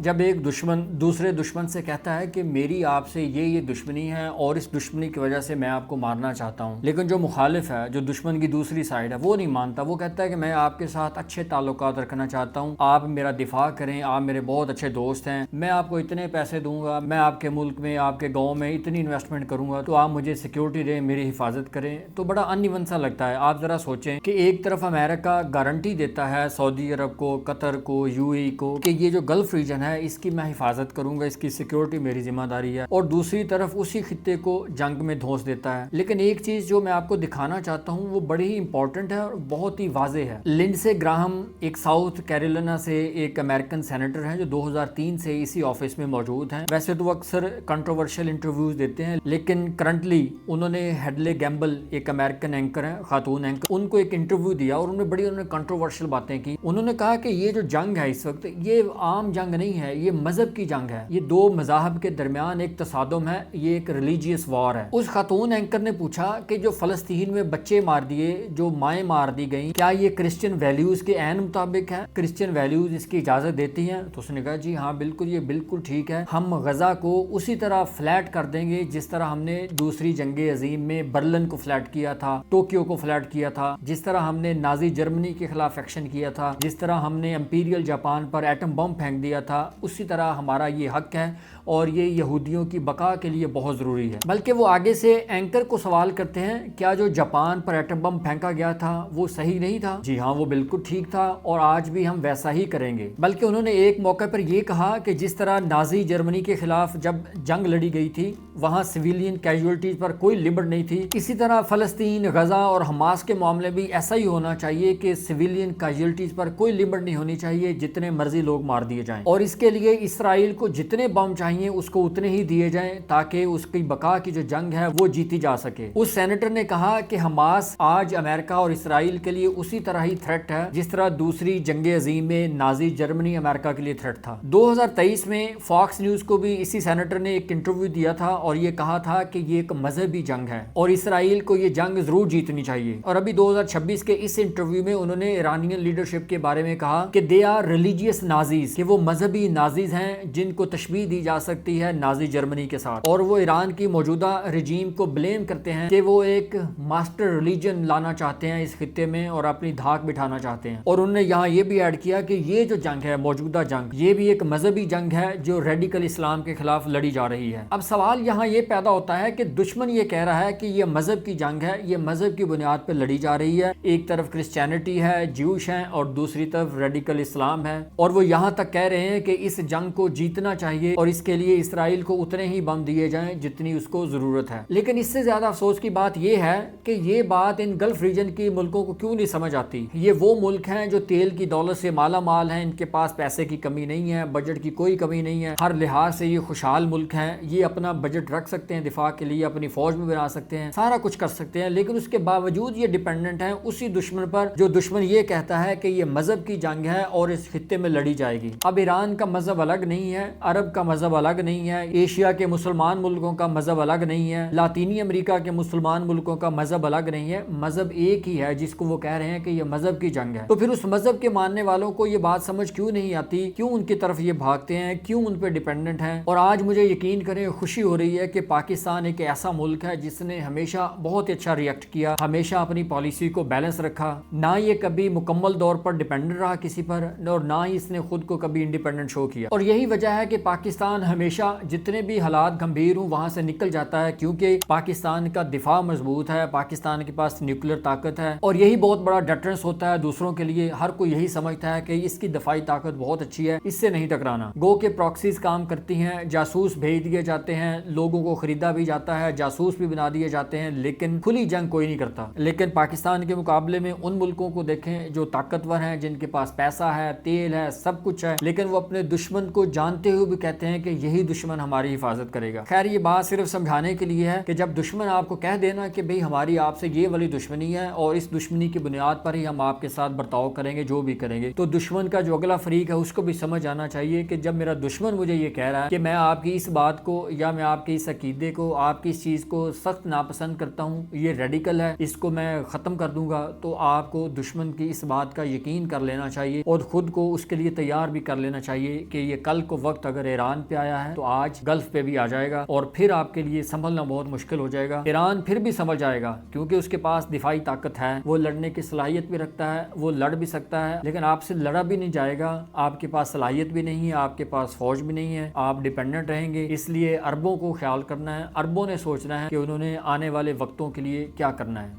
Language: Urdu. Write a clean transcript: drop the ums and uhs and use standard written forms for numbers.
جب ایک دشمن دوسرے دشمن سے کہتا ہے کہ میری آپ سے یہ دشمنی ہے اور اس دشمنی کی وجہ سے میں آپ کو مارنا چاہتا ہوں، لیکن جو مخالف ہے، جو دشمن کی دوسری سائڈ ہے، وہ نہیں مانتا، وہ کہتا ہے کہ میں آپ کے ساتھ اچھے تعلقات رکھنا چاہتا ہوں، آپ میرا دفاع کریں، آپ میرے بہت اچھے دوست ہیں، میں آپ کو اتنے پیسے دوں گا، میں آپ کے ملک میں، آپ کے گاؤں میں اتنی انویسٹمنٹ کروں گا تو آپ مجھے سیکیورٹی دیں، میری حفاظت کریں۔ تو بڑا ان ایون سا لگتا ہے۔ آپ ذرا سوچیں کہ ایک طرف امریکہ گارنٹی دیتا ہے سعودی عرب کو، قطر کو، یو اے ای کو کہ یہ جو گلف ریجن ہے اس کی میں حفاظت کروں گا، اس کی سیکیورٹی میری ذمہ داری ہے، اور دوسری طرف اسی خطے کو جنگ میں دھونس دیتا ہے۔ لیکن ایک چیز جو میں آپ کو دکھانا چاہتا ہوں وہ بڑی ہی امپورٹنٹ ہے اور بہت ہی واضح ہے۔ لنڈسے گراہم ایک ساؤتھ کیرولینا سے ایک امریکن سینیٹر ہیں جو 2003 سے اسی آفس میں موجود ہیں۔ ویسے تو وہ اکثر کنٹروورشل انٹرویوز دیتے ہیں، لیکن کرنٹلی انہوں نے ہیڈلے گیمبل ایک امریکن اینکر ہیں، خاتون اینکر، ان کو ایک انٹرویو دیا اور انہوں نے کنٹروورشل باتیں کی۔ انہوں نے کہا کہ یہ جو جنگ ہے اس وقت، یہ عام جنگ نہیں ہے، یہ مذہب کی جنگ ہے، یہ دو مذاہب کے درمیان ایک تصادم ہے، یہ ایک ریلیجیس وار ہے۔ اس خاتون اینکر نے پوچھا کہ جو فلسطین میں بچے مار دیے، جو مائیں مار دی گئیں، کیا یہ کرسچن ویلیوز کے عین مطابق ہے؟ کرسچن ویلیوز اس کی اجازت دیتی ہیں؟ تو اس نے کہا جی ہاں بالکل، یہ بالکل ٹھیک ہے، ہم غزہ کو اسی طرح فلیٹ کر دیں گے جس طرح ہم نے دوسری جنگ عظیم میں برلن کو فلیٹ کیا تھا، ٹوکیو کو فلیٹ کیا تھا، جس طرح ہم نے نازی جرمنی کے خلاف ایکشن کیا تھا، جس طرح ہم نے امپیریل جاپان پر ایٹم بم پھینک دیا تھا، اسی طرح ہمارا یہ حق ہے اور یہ یہودیوں کی بقا کے لیے بہت ضروری ہے۔ بلکہ وہ آگے سے اینکر کو سوال کرتے ہیں کیا جو جاپان پر ایٹم بم پھینکا گیا تھا وہ صحیح نہیں تھا؟ جی ہاں وہ بالکل ٹھیک تھا اور آج بھی ہم ویسا ہی کریں گے۔ بلکہ انہوں نے ایک موقع پر یہ کہا کہ جس طرح نازی جرمنی کے خلاف جب جنگ لڑی گئی تھی وہاں سویلین کیجولٹیز پر کوئی لمٹ نہیں تھی، اسی طرح فلسطین، غزہ اور حماس کے معاملے بھی ایسا ہی ہونا چاہیے کہ سویلین کیجولٹیز پر کوئی لمٹ نہیں ہونی چاہیے، جتنے مرضی لوگ مار دیے جائیں، اور اس کے لیے اسرائیل کو جتنے بم چاہیے اس کو اتنے ہی دیے جائیں تاکہ اس کی بقا کی جو جنگ ہے وہ جیتی جا سکے۔ اس سینیٹر نے کہا کہ حماس آج امریکہ اور اسرائیل کے لیے اسی طرح ہی تھریٹ ہے جس طرح دوسری جنگ عظیم میں نازی جرمنی امریکہ کے لیے تھریٹ تھا۔ 2023 میں فاکس نیوز کو بھی اسی سینیٹر نے ایک انٹرویو دیا تھا اور یہ کہا تھا کہ یہ ایک مذہبی جنگ ہے اور اسرائیل کو یہ جنگ ضرور جیتنی چاہیے۔ اور ابھی 2026 کے اس انٹرویو میں انہوں نے ایرانین لیڈرشپ کے بارے میں کہا کہ دے آر ریلیجیس نازیز، کہ وہ مذہبی نازیز ہیں جن کو تشبیہ دی جا سکتی ہے نازی جرمنی کے ساتھ، اور وہ ایران کی موجودہ رجیم کو بلیم کرتے ہیں کہ وہ ایک ماسٹر ریلیجن لانا چاہتے ہیں اس خطے میں اور اپنی دھاک بٹھانا چاہتے ہیں۔ اور انہوں نے یہاں یہ بھی ایڈ کیا کہ یہ جو جنگ ہے، موجودہ جنگ، یہ بھی ایک مذہبی جنگ ہے جو ریڈیکل اسلام کے خلاف لڑی جا رہی ہے۔ اب سوال یہاں یہ پیدا ہوتا ہے کہ دشمن یہ کہہ رہا ہے کہ یہ مذہب کی جنگ ہے، یہ مذہب کی بنیاد پہ لڑی جا رہی ہے، ایک طرف کرسچینٹی ہے، جیوش ہیں، اور دوسری طرف ریڈیکل اسلام ہے، اور وہ یہاں تک کہہ رہے ہیں کہ اس جنگ کو جیتنا چاہیے اور اس کے لیے اسرائیل کو اتنے ہی بم دیے جائیں جتنی اس کو ضرورت ہے۔ لیکن اس سے زیادہ افسوس کی بات یہ ہے کہ یہ بات ان گلف ریجن کی ملکوں کو کیوں نہیں سمجھ آتی۔ یہ وہ ملک ہیں جو تیل کی دولت سے مالا مال ہیں، ان کے پاس پیسے کی کمی نہیں ہے، بجٹ کی کوئی کمی نہیں ہے، ہر لحاظ سے یہ خوشحال ملک ہیں، یہ اپنا بجٹ رکھ سکتے ہیں دفاع کے لیے، اپنی فوج میں بنا سکتے ہیں، سارا کچھ کر سکتے ہیں، لیکن اس کے باوجود یہ ڈیپینڈنٹ ہیں اسی دشمن پر جو دشمن یہ کہتا ہے کہ یہ مذہب کی جنگ ہے اور اس خطے میں لڑی جائے گی۔ اب ایران کا مذہب الگ نہیں ہے، عرب کا مذہب الگ نہیں ہے، ایشیا کے مسلمان ملکوں کا مذہب الگ نہیں ہے، لاطینی امریکہ کے مسلمان ملکوں کا مذہب الگ نہیں ہے، مذہب ایک ہی ہے جس کو وہ کہہ رہے ہیں کہ یہ مذہب کی جنگ ہے۔ تو پھر اس مذہب کے ماننے والوں کو یہ بات سمجھ کیوں نہیں آتی، کیوں ان کی طرف یہ بھاگتے ہیں، کیوں ان پہ ڈیپینڈنٹ ہیں؟ اور آج مجھے یقین کریں خوشی ہو رہی ہے کہ پاکستان ایک ایسا ملک ہے جس نے ہمیشہ بہت ہی اچھا ریئیکٹ کیا، ہمیشہ اپنی پالیسی کو بیلنس رکھا، نہ یہ کبھی مکمل طور پر ڈیپینڈنٹ رہا کسی پر اور نہ ہی اس نے خود کو کبھی انڈیپینڈنٹ شو کیا۔ اور یہی وجہ ہے کہ پاکستان ہمیشہ جتنے بھی حالات گمبھیر ہوں وہاں سے نکل جاتا ہے، کیونکہ پاکستان کا دفاع مضبوط ہے، پاکستان کے پاس نیوکلیر طاقت ہے، اور یہی بہت بڑا ڈٹرنس ہوتا ہے دوسروں کے لیے۔ ہر کوئی یہی سمجھتا ہے کہ اس کی دفاعی طاقت بہت اچھی ہے، اس سے نہیں ٹکرانا۔ گو کہ پراکسیز کام کرتی ہیں، جاسوس بھیج دیے جاتے ہیں، لوگوں کو خریدا بھی جاتا ہے، جاسوس بھی بنا دیے جاتے ہیں، لیکن کھلی جنگ کوئی نہیں کرتا۔ لیکن پاکستان کے مقابلے میں ان ملکوں کو دیکھیں جو طاقتور ہیں، جن کے پاس پیسہ ہے، تیل ہے، سب کچھ ہے، لیکن وہ اپنے دشمن کو جانتے ہوئے بھی کہتے ہیں کہ یہی دشمن ہماری حفاظت کرے گا۔ خیر یہ بات صرف سمجھانے کے لیے ہے کہ جب دشمن آپ کو کہہ دینا کہ بھئی ہماری آپ سے یہ والی دشمنی ہے اور اس دشمنی کی بنیاد پر ہی ہم آپ کے ساتھ برتاؤ کریں گے، جو بھی کریں گے، تو دشمن کا جو اگلا فریق ہے اس کو بھی سمجھ آنا چاہیے کہ جب میرا دشمن مجھے یہ کہہ رہا ہے کہ میں آپ کی اس بات کو یا میں آپ کی اس عقیدے کو، آپ کی اس چیز کو سخت ناپسند کرتا ہوں، یہ ریڈیکل ہے، اس کو میں ختم کر دوں گا، تو آپ کو دشمن کی اس بات کا یقین کر لینا چاہیے اور خود کو اس کے لیے تیار بھی کر لینا چاہیے چاہیے کہ یہ کل کو وقت اگر ایران پہ آیا ہے تو آج گلف پہ بھی آ جائے گا، اور پھر آپ کے لیے سنبھلنا بہت مشکل ہو جائے گا۔ ایران پھر بھی سنبھل جائے گا کیونکہ اس کے پاس دفاعی طاقت ہے، وہ لڑنے کی صلاحیت بھی رکھتا ہے، وہ لڑ بھی سکتا ہے، لیکن آپ سے لڑا بھی نہیں جائے گا، آپ کے پاس صلاحیت بھی نہیں ہے، آپ کے پاس فوج بھی نہیں ہے، آپ ڈیپینڈنٹ رہیں گے۔ اس لیے عربوں کو خیال کرنا ہے، عربوں نے سوچنا ہے کہ انہوں نے آنے والے وقتوں کے لیے کیا کرنا ہے۔